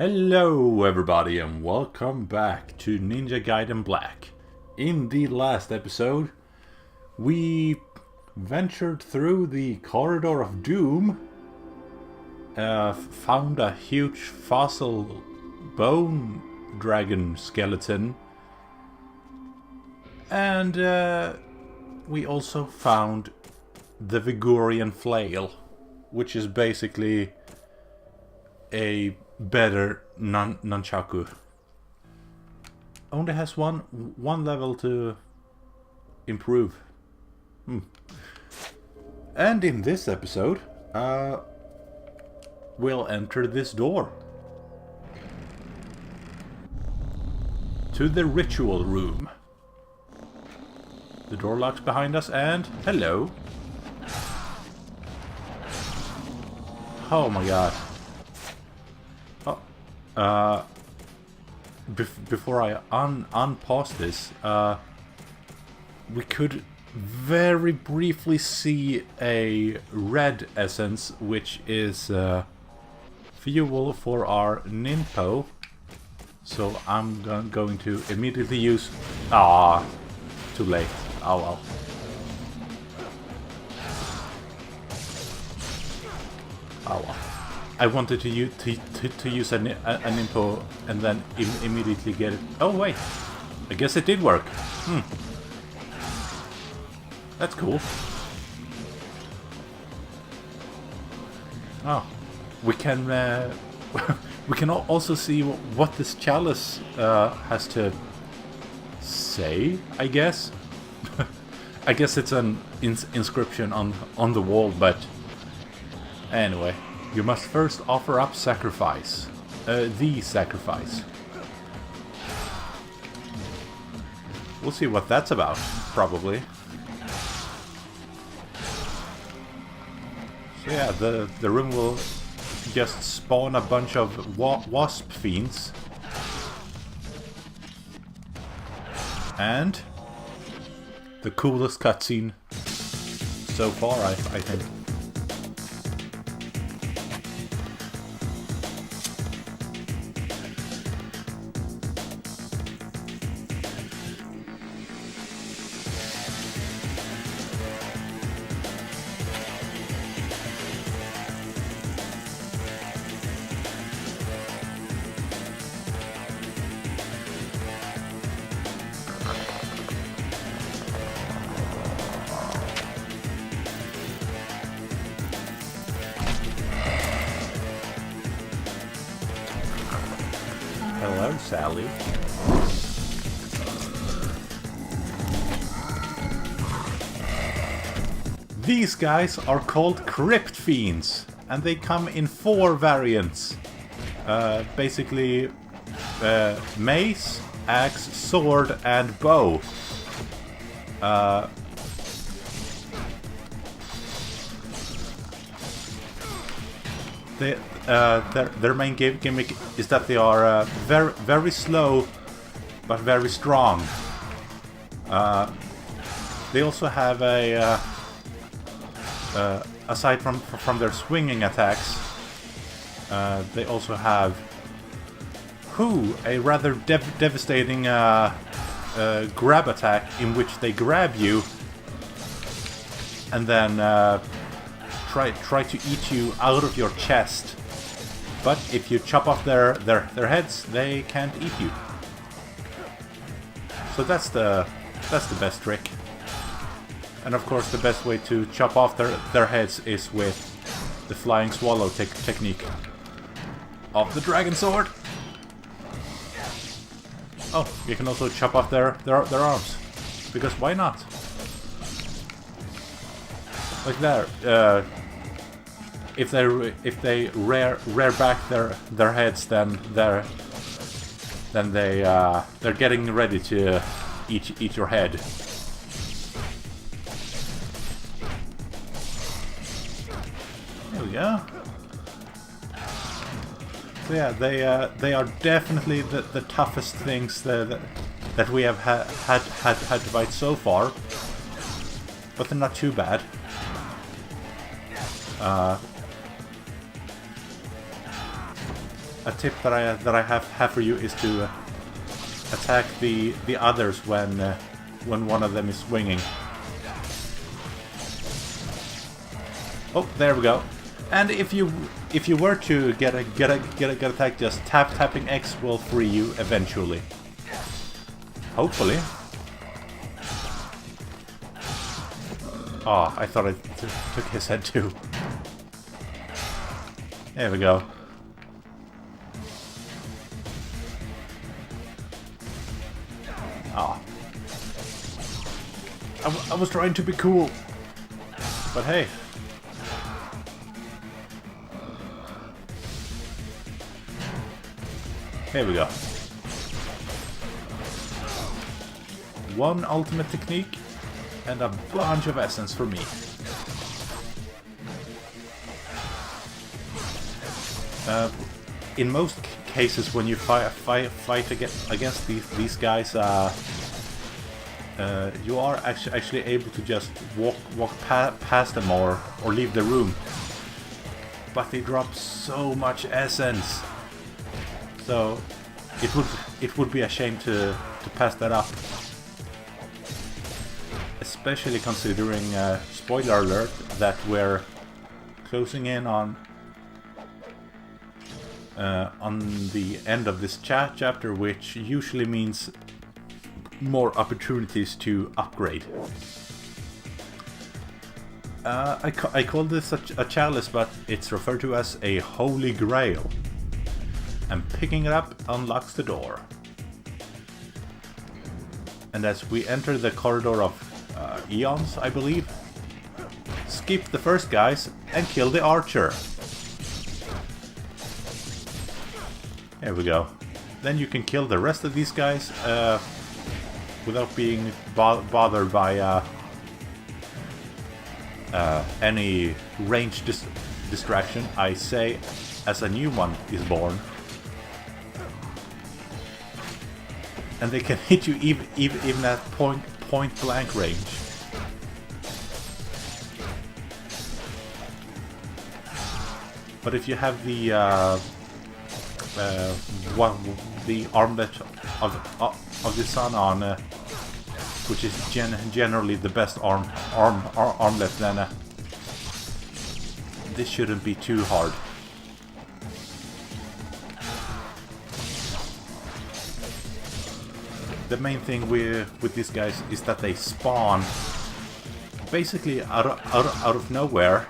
Hello everybody and welcome back to Ninja Gaiden Black. In the last episode, we ventured through the Corridor of Doom, found a huge fossil bone dragon skeleton, and we also found the Vigorian flail, which is basically a better nunchaku. Only has one level to improve. And in this episode, we'll enter this door to the ritual room. The door locks behind us and hello. Oh my god. Before I unpause this, we could very briefly see a red essence, which is fuel for our Ninpo. So I'm going to immediately use... too late. Oh well. Oh well. I wanted to use a Ninpo and then immediately get it. Oh wait, I guess it did work. That's cool. Oh, we can we can also see what this chalice has to say. I guess. I guess it's an inscription on the wall, but anyway. You must first offer up sacrifice. The sacrifice. We'll see what that's about, probably. So yeah, the room will just spawn a bunch of wasp fiends. And the coolest cutscene so far, I think. Hello, Sally. These guys are called Crypt Fiends, and they come in 4 variants. Basically, mace, axe, sword, and bow. Their main gimmick is that they are very slow, but very strong. They also have a aside from their swinging attacks, they also have a rather devastating grab attack in which they grab you and then try to eat you out of your chest. But if you chop off their heads, they can't eat you. So that's the best trick. And of course, the best way to chop off their heads is with the flying swallow technique of the dragon sword. Oh, you can also chop off their arms, because why not? Like there. If they rear back their heads, then they're getting ready to eat your head. There we go. So yeah, they are definitely the toughest things that we have had to fight so far, but they're not too bad. a tip that I have for you is to attack the others when one of them is swinging. Oh, there we go. And if you were to get attacked, just tapping X will free you eventually. Hopefully. Oh, I thought I took his head too. There we go. Ah. I was trying to be cool. But hey. Here we go. One ultimate technique and a bunch of essence for me. In most cases, when you fight against these guys, you are actually able to just walk past them or leave the room. But they drop so much essence, so it would be a shame to pass that up. Especially considering, spoiler alert, that we're closing in on the end of this chapter, which usually means more opportunities to upgrade. I call this a chalice, but it's referred to as a holy grail. And picking it up unlocks the door. And as we enter the corridor of eons, I believe, skip the first guys and kill the archer. There we go. Then you can kill the rest of these guys without being bothered by any range distraction, I say, as a new one is born. And they can hit you even at point blank range. But if you have the armlet of the sun on, which is generally the best armlet, then this shouldn't be too hard. The main thing with these guys is that they spawn basically out of nowhere,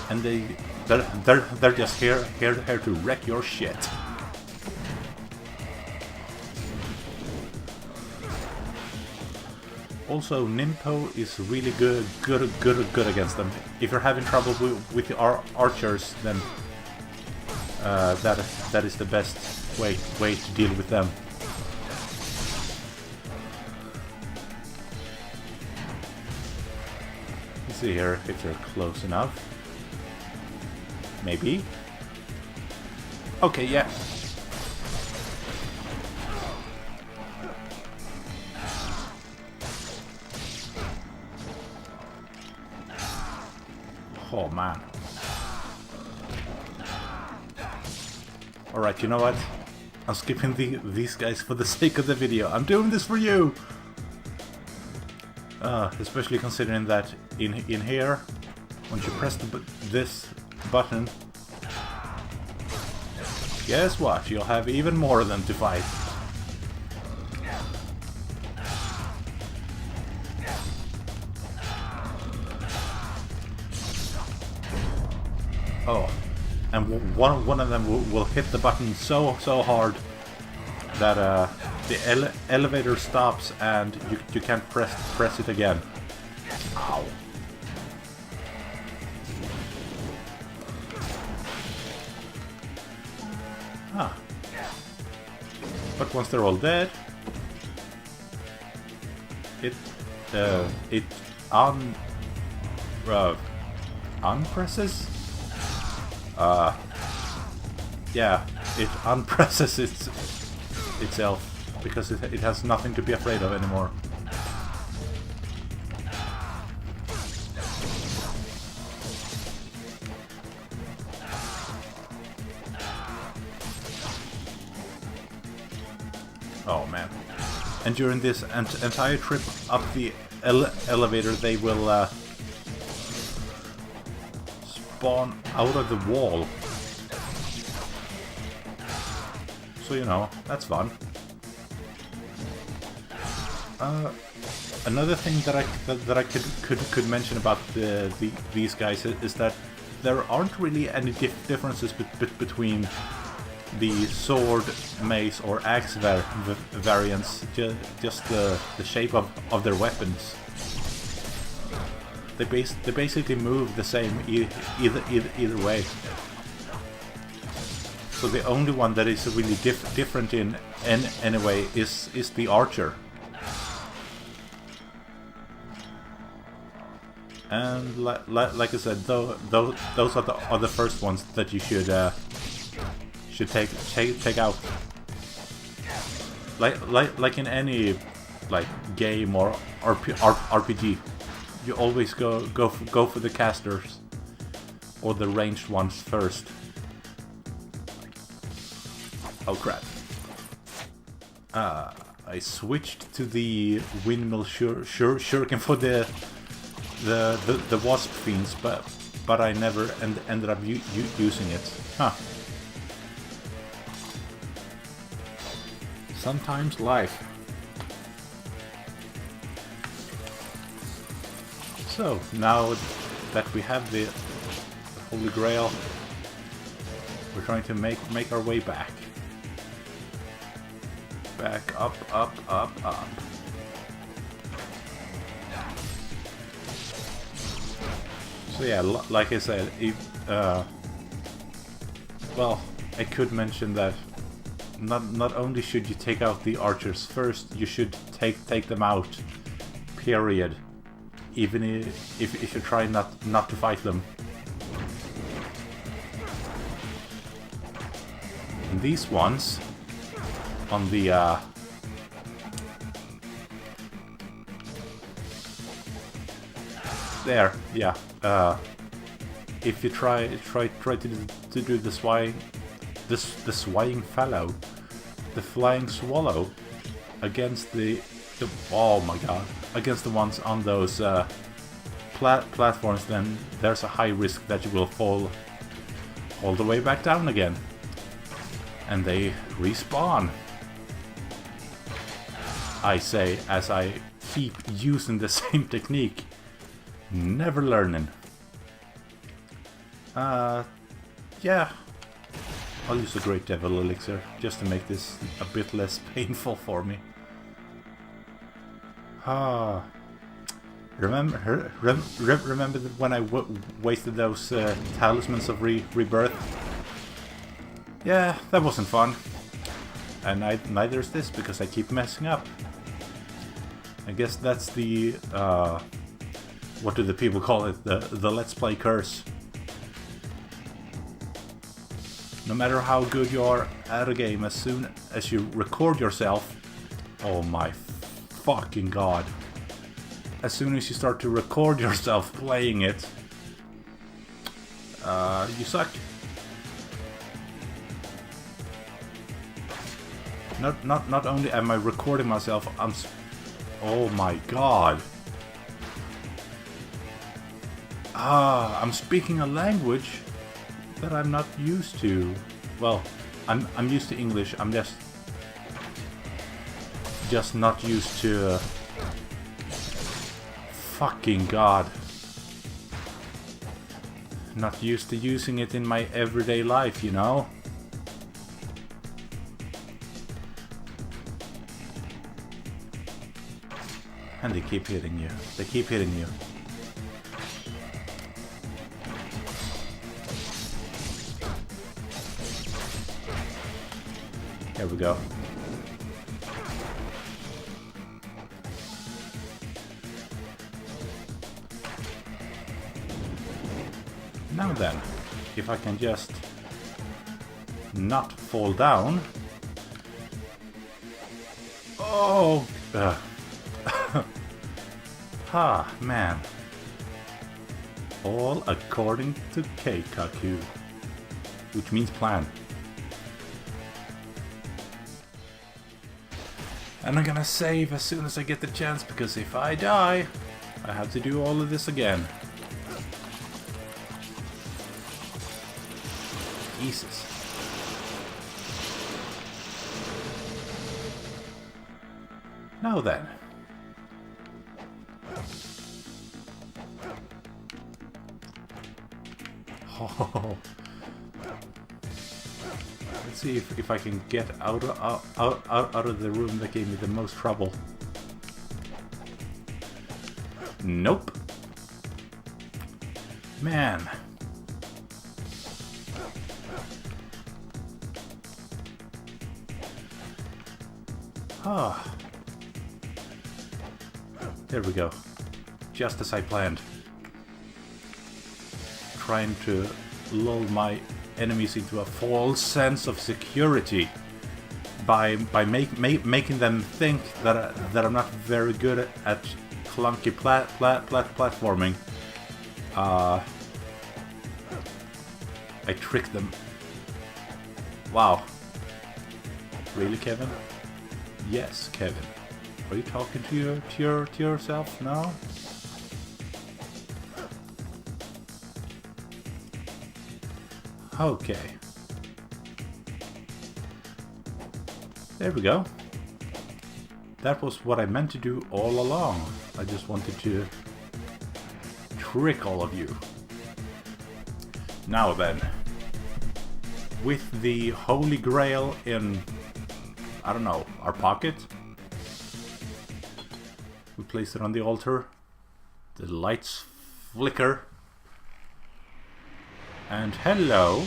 and they're just here to wreck your shit. Also, Nimpo is really good against them. If you're having trouble with the archers, then that is the best way to deal with them. Let's see here if they're close enough. Maybe. Okay, yeah. Oh man. Alright, you know what? I'm skipping these guys for the sake of the video. I'm doing this for you! Especially considering that in here, once you press this button, guess what? You'll have even more of them to fight. Oh, and one of them will hit the button so hard that the elevator stops and you can't press it again. Ow. Ah. But once they're all dead, it unpresses. Yeah, it unpresses itself because it has nothing to be afraid of anymore. Oh man. And during this entire trip up the elevator, they will spawn out of the wall. So, you know, that's fun. Another thing that I could mention about these guys is that there aren't really any differences between the sword, mace, or axe variants. Just the shape of their weapons. They basically move the same either way. So the only one that is really different in any way is the archer. And like I said, those are the first ones that you should take out. Like in any game or RPG, you always go for the casters or the ranged ones first. Oh crap! I switched to the windmill shuriken for the wasp fiends, but I never ended up using it. Huh. Sometimes life. So now that we have the Holy Grail, we're trying to make our way back. Back up, up, up, up. So yeah, like I said, well, I could mention that not only should you take out the archers first, you should take them out. Period. Even if you try not to fight them. And these ones on the there, yeah. If you try to do the swaying fellow, the flying swallow, against the oh my god, against the ones on those platforms, then there's a high risk that you will fall all the way back down again, and they respawn. I say as I keep using the same technique, never learning. Yeah, I'll use the Great Devil Elixir just to make this a bit less painful for me. Remember when I wasted those talismans of rebirth? Yeah, that wasn't fun. And neither is this, because I keep messing up. I guess that's the what do the people call it? The Let's Play curse. No matter how good you are at a game, as soon as you record yourself, oh my fucking god. As soon as you start to record yourself playing it, you suck. Not only am I recording myself, oh my god. I'm speaking a language that I'm not used to. Well, I'm used to English. I'm just not used to fucking god. Not used to using it in my everyday life, you know? And they keep hitting you. They keep hitting you. There we go. Now then, if I can just not fall down. Oh! Ah, man. All according to Keikaku, which means plan. And I'm gonna save as soon as I get the chance, because if I die, I have to do all of this again. Jesus. Now then. Oh. Let's see if I can get out of the room that gave me the most trouble. Nope. Man. Ah. There we go. Just as I planned. Trying to lull my enemies into a false sense of security by making them think that I'm not very good at clunky platforming. I tricked them. Wow. Really, Kevin? Yes, Kevin. Are you talking to yourself now? Okay. There we go. That was what I meant to do all along. I just wanted to trick all of you. Now then, with the Holy Grail in, I don't know, our pocket, we place it on the altar, the lights flicker, and hello,